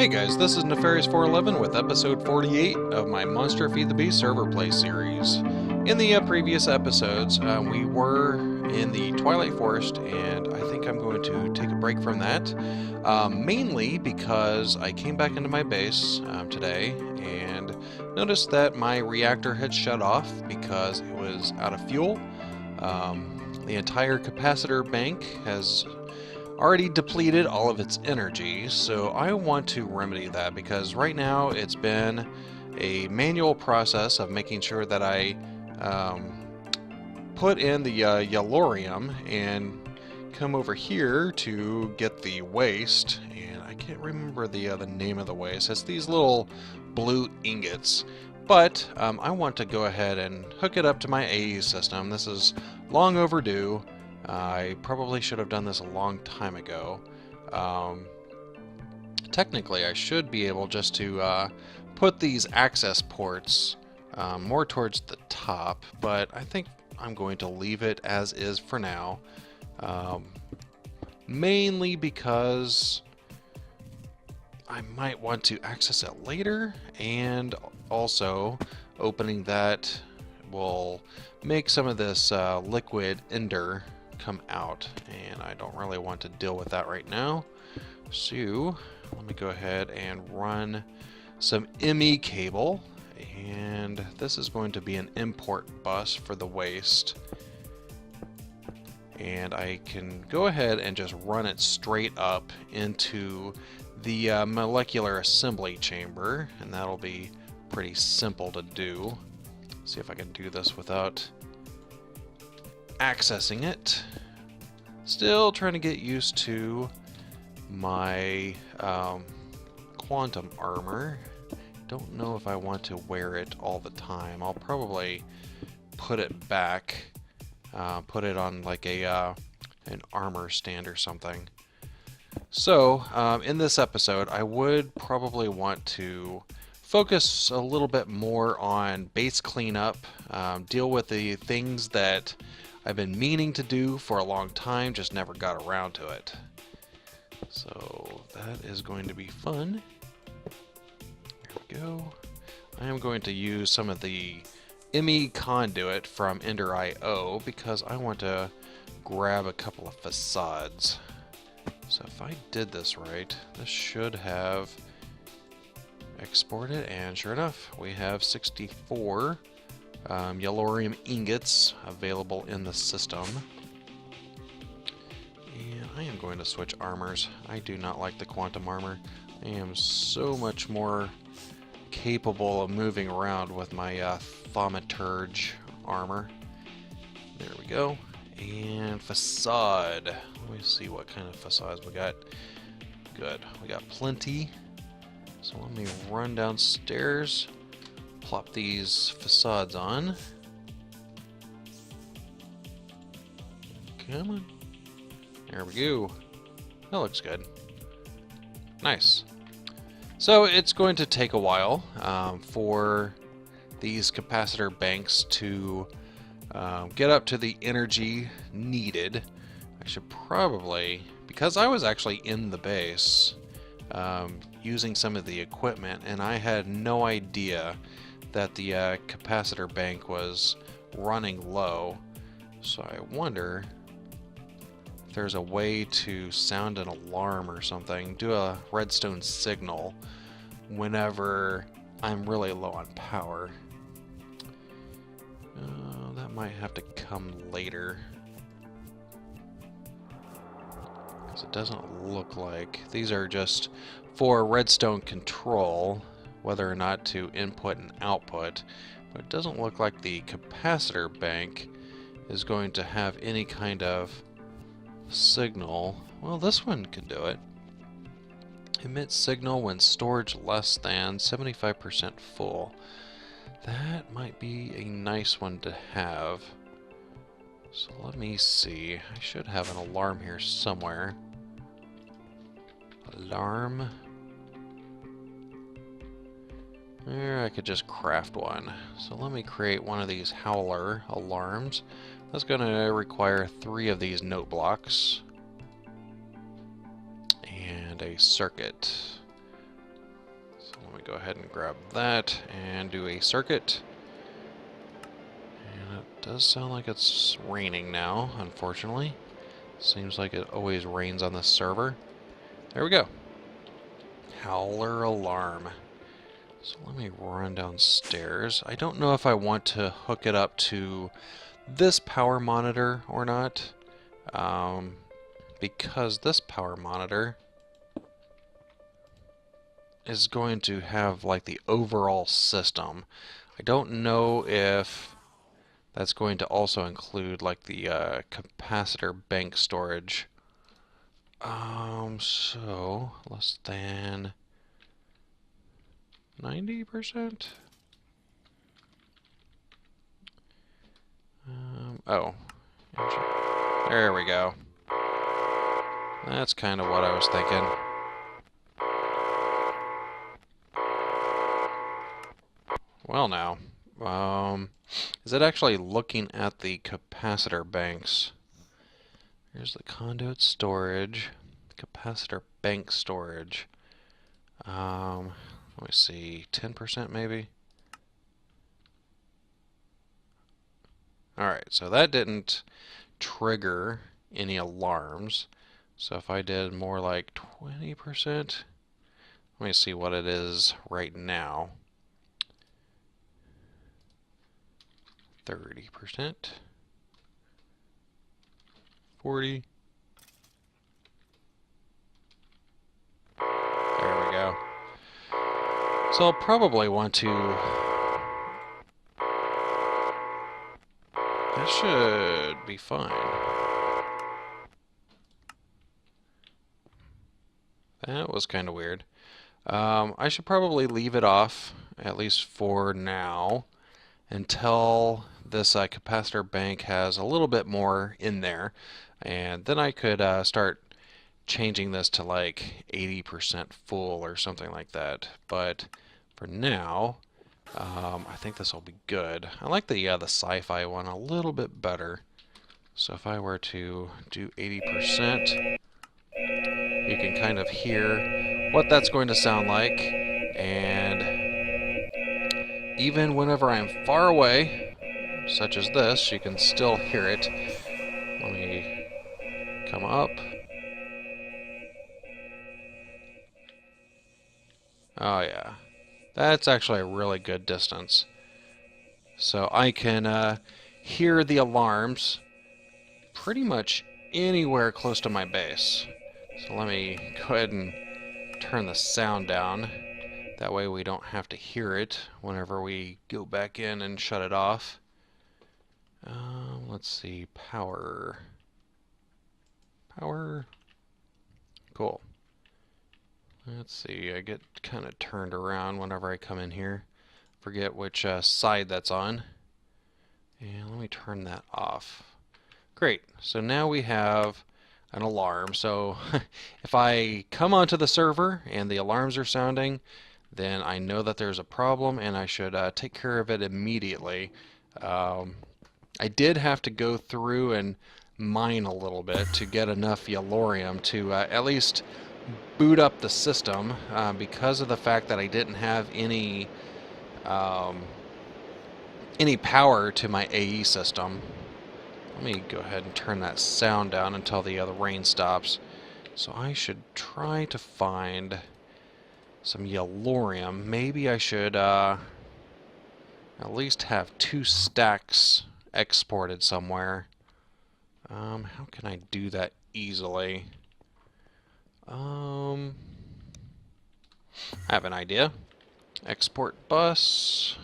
Hey guys, this is Nefarious411 with episode 48 of my Monster Feed the Beast server play series. In the previous episodes, we were in the Twilight Forest, and I think I'm going to take a break from that. Mainly because I came back into my base today and noticed that my reactor had shut off because it was out of fuel. The entire capacitor bank has already depleted all of its energy, so I want to remedy that because right now it's been a manual process of making sure that I put in the yellorium and come over here to get the waste, and I can't remember the name of the waste. It's these little blue ingots. But I want to go ahead and hook it up to my AE system. This is long overdue. I probably should have done this a long time ago. Technically, I should be able just to put these access ports more towards the top, but I think I'm going to leave it as is for now. Mainly because I might want to access it later, and also opening that will make some of this liquid ender come out, and I don't really want to deal with that right now. So let me go ahead and run some ME cable, and this is going to be an import bus for the waste, and I can go ahead and just run it straight up into the molecular assembly chamber, and that'll be pretty simple to do. See if I can do this without accessing it. Still trying to get used to my quantum armor. Don't know if I want to wear it all the time. I'll probably put it back, put it on like a an armor stand or something. So in this episode, I would probably want to focus a little bit more on base cleanup, deal with the things that I've been meaning to do for a long time, just never got around to it. So that is going to be fun. There we go. I am going to use some of the ME conduit from Ender.io because I want to grab a couple of facades. So if I did this right, this should have exported, and sure enough, we have 64 yellorium ingots available in the system. And I am going to switch armors. I do not like the quantum armor. I am so much more capable of moving around with my thaumaturge armor. There we go. And facade. Let me see what kind of facades we got. Good. We got plenty. So let me run downstairs, plop these facades on. Come on. There we go. That looks good. Nice. So it's going to take a while for these capacitor banks to get up to the energy needed. I should probably, because I was actually in the base using some of the equipment, and I had no idea that the capacitor bank was running low. So I wonder if there's a way to sound an alarm or something, do a redstone signal whenever I'm really low on power. That might have to come later, because it doesn't look like these are just for redstone control, whether or not to input and output, but it doesn't look like the capacitor bank is going to have any kind of signal. Well, this one could do it. Emit signal when storage less than 75% full. That might be a nice one to have. So let me see. I should have an alarm here somewhere. Alarm. There, I could just craft one. So let me create one of these howler alarms. That's going to require 3 of these note blocks and a circuit. let me go ahead and grab that and do a circuit. And it does sound like it's raining now, unfortunately. Seems like it always rains on this server. There we go. Howler alarm. So let me run downstairs. I don't know if I want to hook it up to this power monitor or not, because this power monitor is going to have like the overall system. I don't know if that's going to also include like the capacitor bank storage. So less than 90%? Oh. There we go. That's kind of what I was thinking. Well now, is it actually looking at the capacitor banks? Here's the conduit storage, capacitor bank storage. Let me see, 10% maybe? Alright, so that didn't trigger any alarms. So if I did more like 20%, let me see what it is right now. 30%, 40. There we go. So I'll probably want to... That should be fine. That was kind of weird. I should probably leave it off, at least for now, until this capacitor bank has a little bit more in there, and then I could start changing this to like 80% full or something like that. But for now, I think this will be good. I like the sci-fi one a little bit better. So if I were to do 80%, you can kind of hear what that's going to sound like, and even whenever I'm far away, such as this, you can still hear it. Let me come up. Oh yeah, that's actually a really good distance. So I can hear the alarms pretty much anywhere close to my base. So let me go ahead and turn the sound down. That way we don't have to hear it whenever we go back in and shut it off. Let's see, power. Power. Cool. Let's see, I get kind of turned around whenever I come in here. Forget which side that's on. And let me turn that off. Great, so now we have an alarm. So if I come onto the server and the alarms are sounding, then I know that there's a problem and I should take care of it immediately. I did have to go through and mine a little bit to get enough yellorium to at least boot up the system, because of the fact that I didn't have any power to my AE system. Let me go ahead and turn that sound down until the rain stops. So I should try to find some yellorium. Maybe I should at least have 2 stacks exported somewhere. How can I do that easily? I have an idea. Export bus.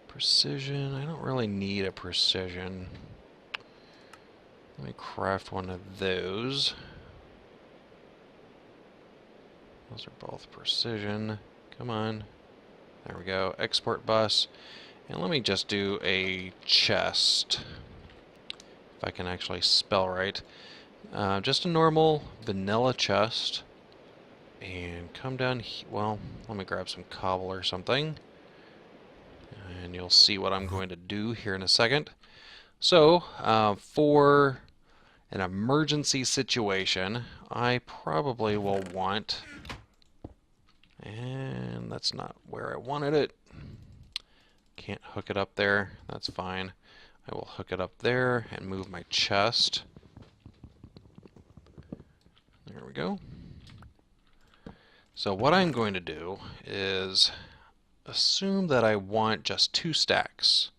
Precision. I don't really need a precision. Let me craft one of those. Those are both precision. Come on. There we go. Export bus. And let me just do a chest. If I can actually spell right. Just a normal vanilla chest. And come down here. Well, let me grab some cobble or something. And you'll see what I'm going to do here in a second. So, for an emergency situation, I probably will want And that's not where I wanted it. Can't hook it up there. That's fine. I will hook it up there and move my chest. There we go. So what I'm going to do is assume that I want just 2 stacks.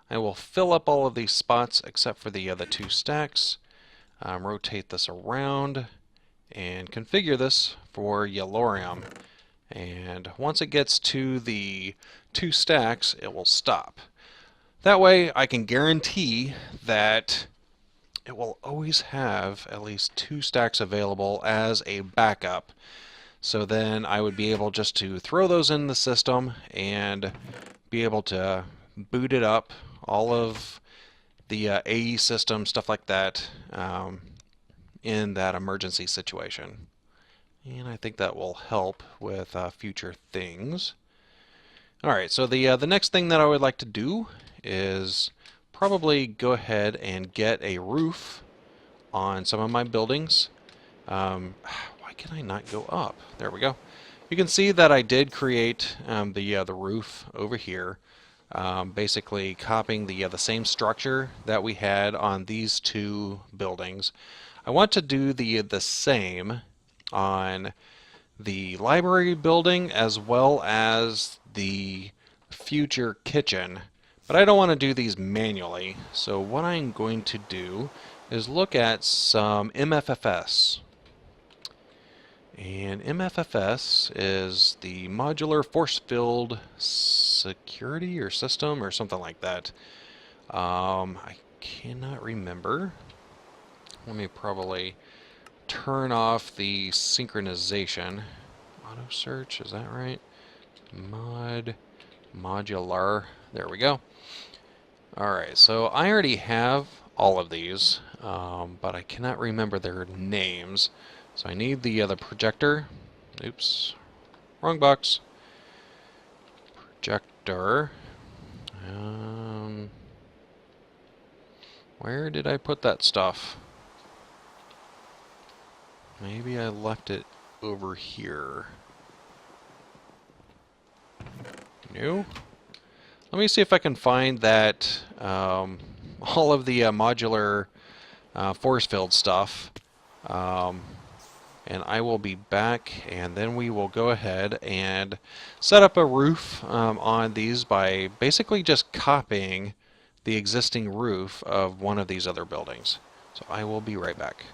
I will fill up all of these spots except for the other 2 stacks. Rotate this around and configure this for Yellorium. And once it gets to the 2 stacks, it will stop. That way I can guarantee that it will always have at least 2 stacks available as a backup. So then I would be able just to throw those in the system and be able to boot it up, all of the AE system, stuff like that, in that emergency situation. And I think that will help with future things. Alright, so the next thing that I would like to do is probably go ahead and get a roof on some of my buildings. Why can I not go up? There we go. You can see that I did create the roof over here, basically copying the same structure that we had on these 2 buildings. I want to do the same on the library building as well as the future kitchen, but I don't want to do these manually. So what I'm going to do is look at some MFFS. And MFFS is the Modular Force Field Security or System or something like that. I cannot remember. Let me probably turn off the synchronization. Auto search, is that right? Modular. There we go. Alright, so I already have all of these, but I cannot remember their names. So I need the projector. Oops, wrong box. Projector. Where did I put that stuff? Maybe I left it over here. No? Let me see if I can find that, all of the modular force field stuff. And I will be back, and then we will go ahead and set up a roof on these by basically just copying the existing roof of one of these other buildings. So I will be right back.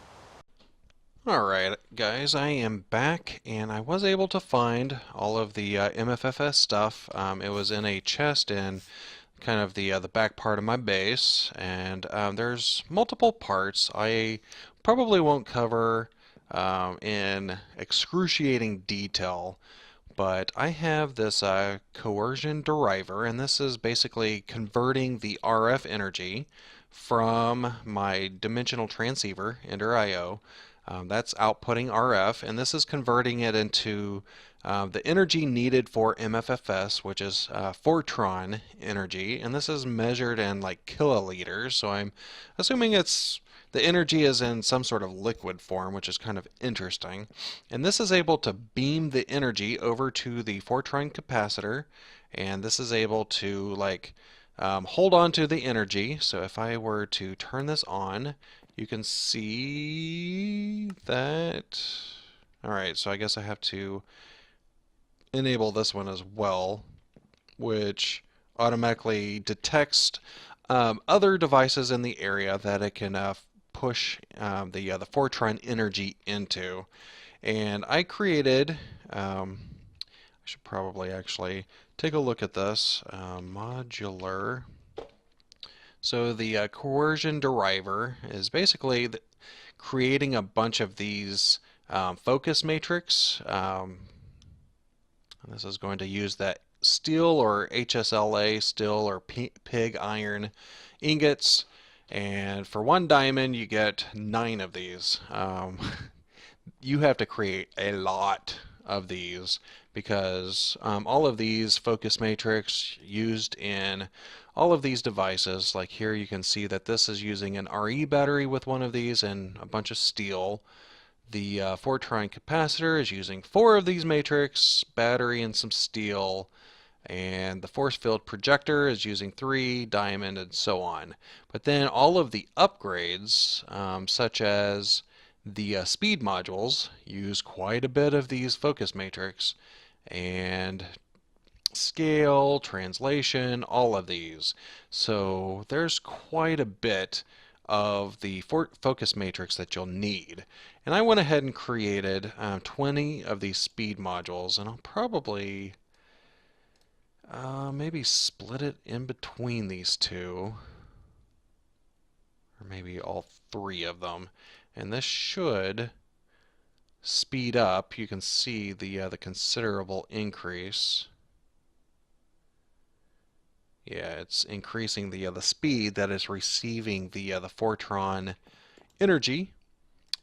Alright guys, I am back, and I was able to find all of the MFFS stuff. It was in a chest in kind of the back part of my base, and there's multiple parts. I probably won't cover in excruciating detail, but I have this coercion deriver, and this is basically converting the RF energy from my dimensional transceiver, Ender IO. That's outputting RF, and this is converting it into the energy needed for MFFS, which is Fortron energy, and this is measured in like kiloliters, so I'm assuming the energy is in some sort of liquid form, which is kind of interesting. And this is able to beam the energy over to the Fortron capacitor, and this is able to hold on to the energy. So if I were to turn this on, you can see that. Alright, so I guess I have to enable this one as well, which automatically detects other devices in the area that it can push the Fortron energy into. And I created, I should probably actually take a look at this, modular. So the coercion deriver is basically creating a bunch of these focus matrix. This is going to use that steel or HSLA, steel or pig iron ingots. And for 1 diamond, you get 9 of these. You have to create a lot of these because all of these focus matrix used in all of these devices, like here you can see that this is using an RE battery with one of these and a bunch of steel. The Fortron capacitor is using 4 of these matrix, battery, and some steel. And the force field projector is using 3, diamond, and so on. But then all of the upgrades, such as the speed modules, use quite a bit of these focus matrix, and scale, translation, all of these. So there's quite a bit of the focus matrix that you'll need. And I went ahead and created 20 of these speed modules, and I'll probably maybe split it in between these two, or maybe all 3 of them. And this should speed up. You can see the considerable increase. Yeah, it's increasing the speed that is receiving the Fortron energy.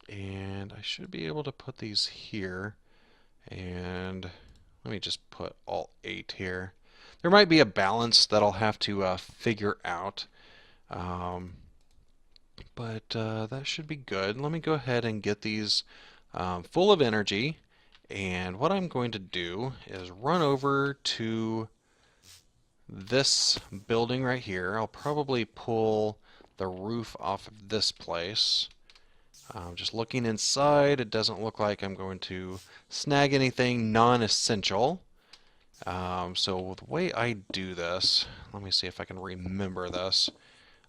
And I should be able to put these here. And let me just put all 8 here. There might be a balance that I'll have to figure out. But that should be good. Let me go ahead and get these full of energy. And what I'm going to do is run over to this building right here. I'll probably pull the roof off of this place. Just looking inside, it doesn't look like I'm going to snag anything non-essential. So the way I do this, let me see if I can remember this.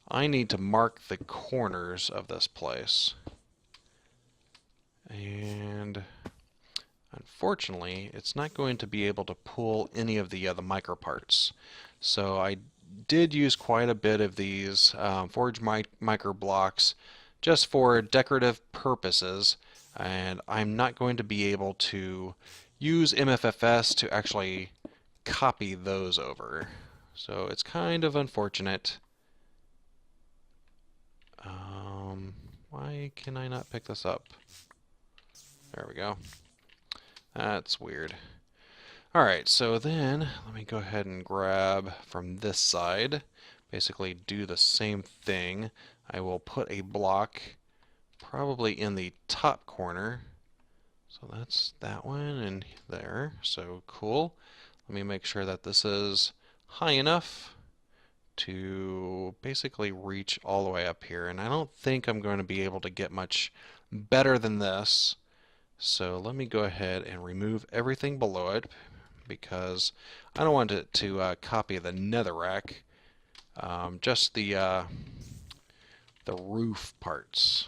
I need to mark the corners of this place. And unfortunately, it's not going to be able to pull any of the micro parts. So I did use quite a bit of these forged micro blocks just for decorative purposes, and I'm not going to be able to use MFFS to actually copy those over. So it's kind of unfortunate. Why can I not pick this up? There we go. That's weird. Alright, so then let me go ahead and grab from this side. Basically do the same thing. I will put a block probably in the top corner. So that's that one and there. So cool. Let me make sure that this is high enough to basically reach all the way up here. And I don't think I'm going to be able to get much better than this. So let me go ahead and remove everything below it, because I don't want it to copy the netherrack, just the roof parts.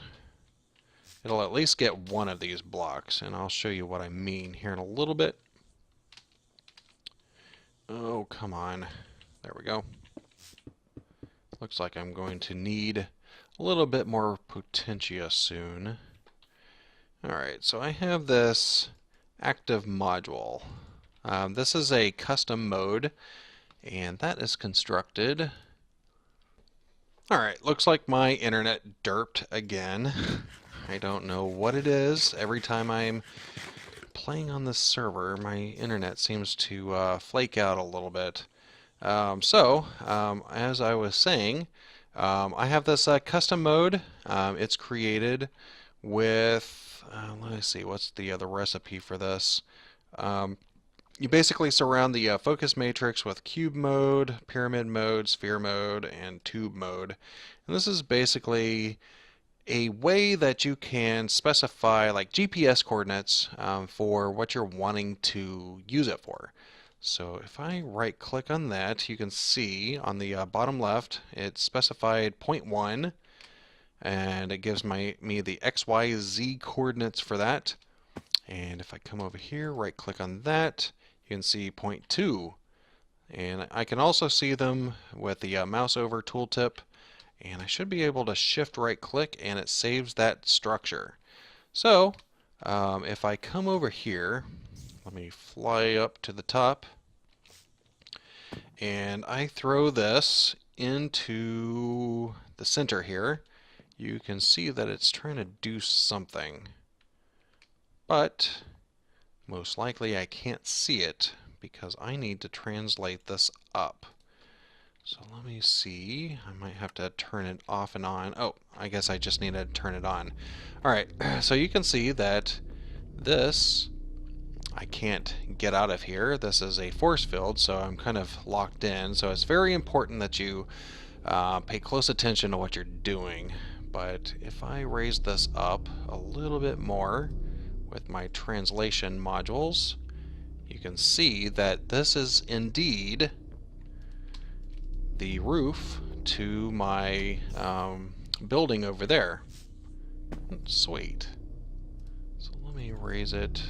It'll at least get one of these blocks, and I'll show you what I mean here in a little bit. Oh, come on. There we go. Looks like I'm going to need a little bit more potentia soon. Alright, so I have this active module. This is a custom mode, and that is constructed. Alright, looks like my internet derped again. I don't know what it is. Every time I'm playing on this server, my internet seems to flake out a little bit. As I was saying, I have this custom mode. It's created with, let me see, what's the recipe for this? You basically surround the focus matrix with cube mode, pyramid mode, sphere mode, and tube mode. And this is basically a way that you can specify like GPS coordinates for what you're wanting to use it for. So if I right click on that, you can see on the bottom left it's specified 0.1, and it gives me the XYZ coordinates for that. And if I come over here, right click on that, you can see 0.2, and I can also see them with the mouse over tooltip, and I should be able to shift right click and it saves that structure. So if I come over here, let me fly up to the top, and I throw this into the center here, you can see that it's trying to do something. But most likely I can't see it because I need to translate this up. So let me see. I might have to turn it off and on. Oh, I guess I just need to turn it on. Alright, so you can see that this, I can't get out of here. This is a force field, so I'm kind of locked in. So it's very important that you pay close attention to what you're doing. But if I raise this up a little bit more with my translation modules, you can see that this is indeed the roof to my building over there. Sweet. So let me raise it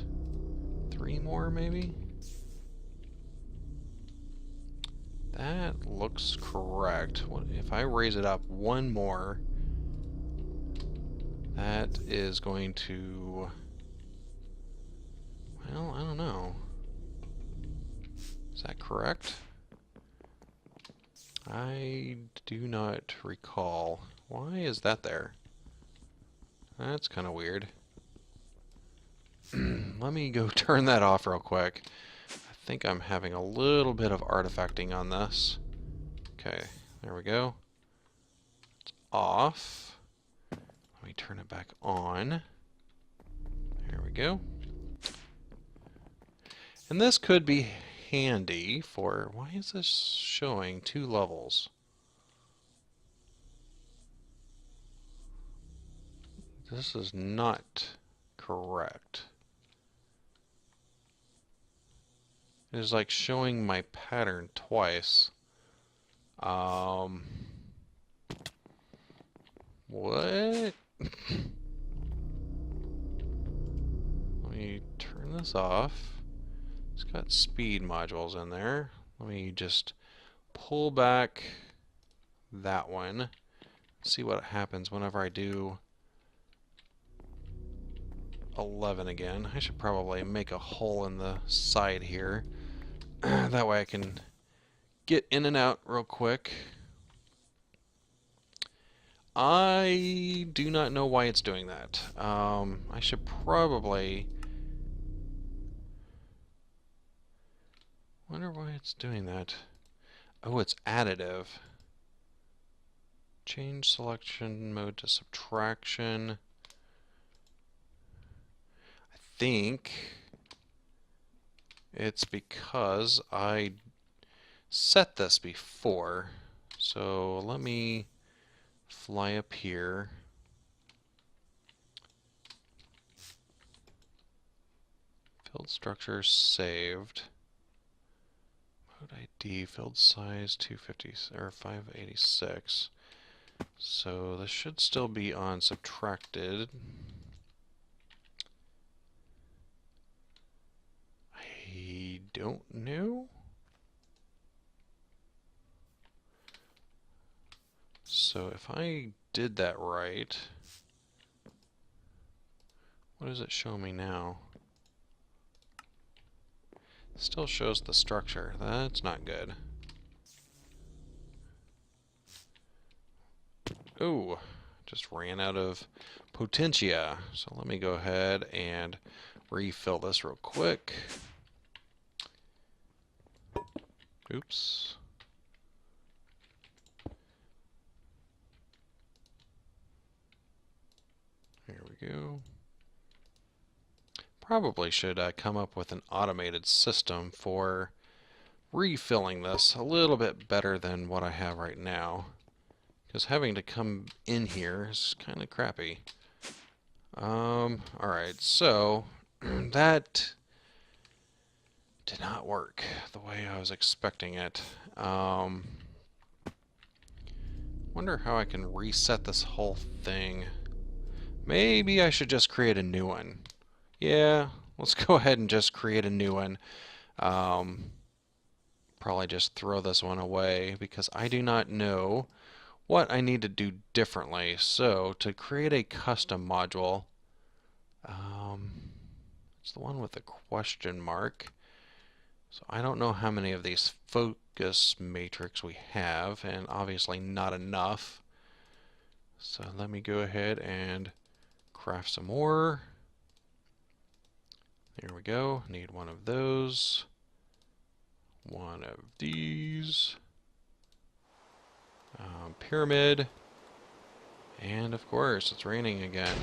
3 more maybe. That looks correct. What if I raise it up 1 more? That is going to, well, I don't know. Is that correct? I do not recall. Why is that there? That's kind of weird. Let me go turn that off real quick. I think I'm having a little bit of artifacting on this. Okay, there we go. It's off. Let me turn it back on. There we go. And this could be handy for... Why is this showing 2 levels? This is not correct. It is like showing my pattern twice. What? Let me turn this off. It's got speed modules in there. Let me just pull back that one. See what happens whenever I do 11 again. I should probably make a hole in the side here. That way I can get in and out real quick. I do not know why it's doing that. I should probably... Wonder why it's doing that. Oh, it's additive. Change selection mode to subtraction. I think it's because I set this before. So let me fly up here. Field structure saved. Mode ID, field size 250 or 586. So this should still be on subtracted. I don't know. So if I did that right, what does it show me now? It still shows the structure. That's not good. Oh, just ran out of potentia. So let me go ahead and refill this real quick. Oops. Here we go. Probably should come up with an automated system for refilling this a little bit better than what I have right now. Because having to come in here is kind of crappy. Alright, so that did not work the way I was expecting it. Wonder how I can reset this whole thing. Maybe I should just create a new one. Yeah, let's go ahead and just create a new one. Probably just throw this one away because I do not know what I need to do differently. So to create a custom module, it's the one with the question mark. So I don't know how many of these focus matrix we have, and obviously not enough. So let me go ahead and craft some more. There we go. Need one of those. One of these. Pyramid. And of course, it's raining again.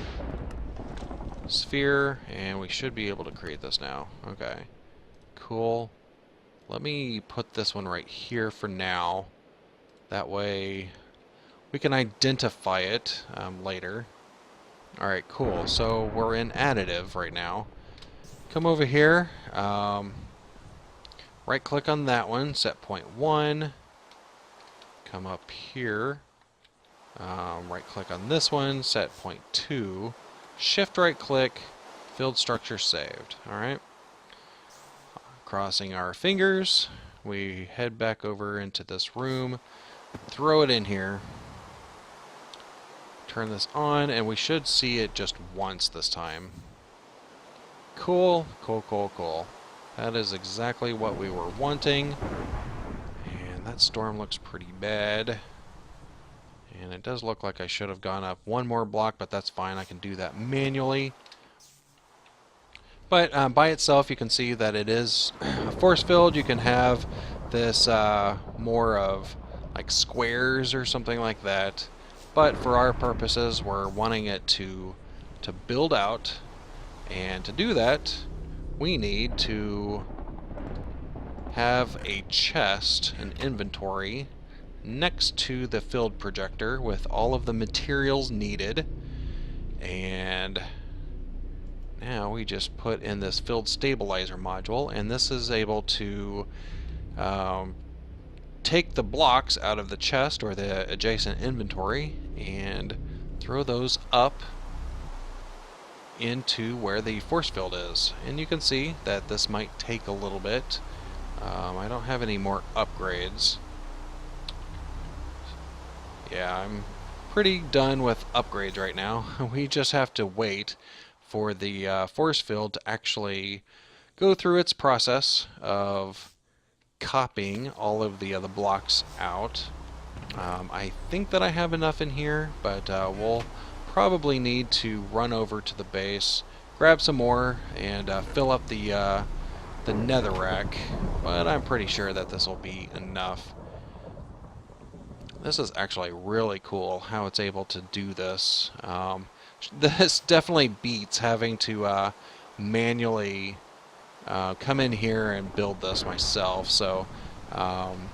Sphere, and we should be able to create this now. Okay, cool. Let me put this one right here for now. That way we can identify it later. Alright, cool. So we're in additive right now. Come over here. Right click on that one, set point 1. Come up here. Right click on this one, set point 2. Shift right click, field structure saved. Alright. Crossing our fingers, we head back over into this room, throw it in here, turn this on, and we should see it just once this time. Cool, cool, cool, cool. That is exactly what we were wanting. And that storm looks pretty bad. And it does look like I should have gone up one more block, but that's fine. I can do that manually. But by itself, you can see that it is a force field. You can have this more of like squares or something like that. But for our purposes, we're wanting it to build out. And to do that, we need to have a chest, an inventory, next to the field projector with all of the materials needed. And now we just put in this field stabilizer module, and this is able to take the blocks out of the chest or the adjacent inventory and throw those up into where the force field is. And you can see that this might take a little bit. I don't have any more upgrades. Yeah, I'm pretty done with upgrades right now. We just have to wait for the force field to actually go through its process of copying all of the other blocks out. I think that I have enough in here, but we'll probably need to run over to the base, grab some more, and fill up the netherrack, but I'm pretty sure that this will be enough. This is actually really cool how it's able to do this. This definitely beats having to manually come in here and build this myself, so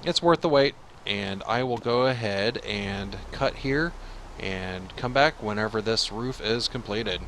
it's worth the wait, and I will go ahead and cut here and come back whenever this roof is completed.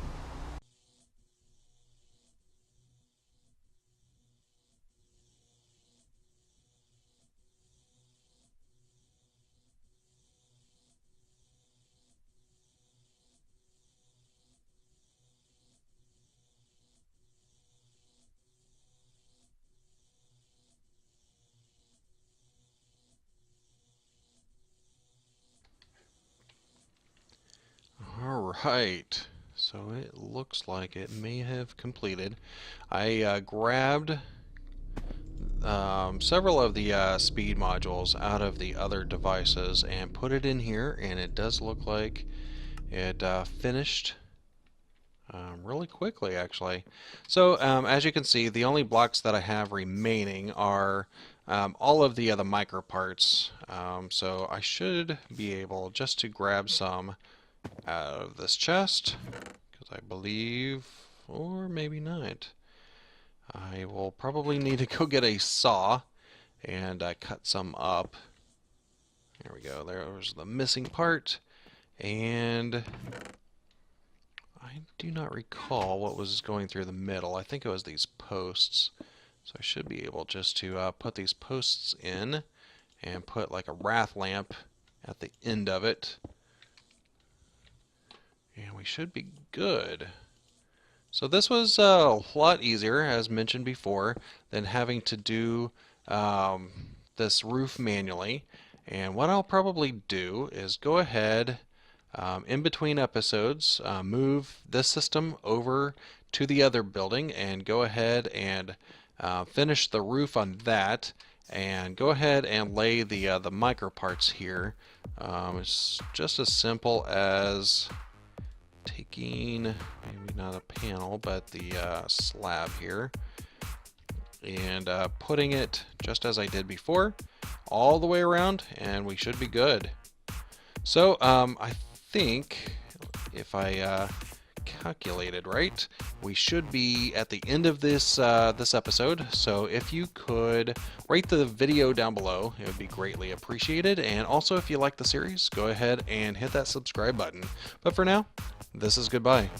Alright, so it looks like it may have completed. I grabbed several of the speed modules out of the other devices and put it in here, and it does look like it finished really quickly, actually. So as you can see, the only blocks that I have remaining are all of the other micro parts. So I should be able just to grab some out of this chest, because I believe, or maybe not, I will probably need to go get a saw and cut some up. There we go, there's the missing part, and I do not recall what was going through the middle. I think it was these posts, so I should be able just to put these posts in and put like a wrath lamp at the end of it. And we should be good. So this was a lot easier, as mentioned before, than having to do this roof manually. And what I'll probably do is go ahead in between episodes, move this system over to the other building and go ahead and finish the roof on that, and go ahead and lay the micro parts here. It's just as simple as taking, maybe not a panel, but the slab here, and putting it just as I did before, all the way around, and we should be good. So I think if I calculated right, we should be at the end of this episode. So if you could rate the video down below, it would be greatly appreciated. And also, if you like the series, go ahead and hit that subscribe button. But for now, this is goodbye.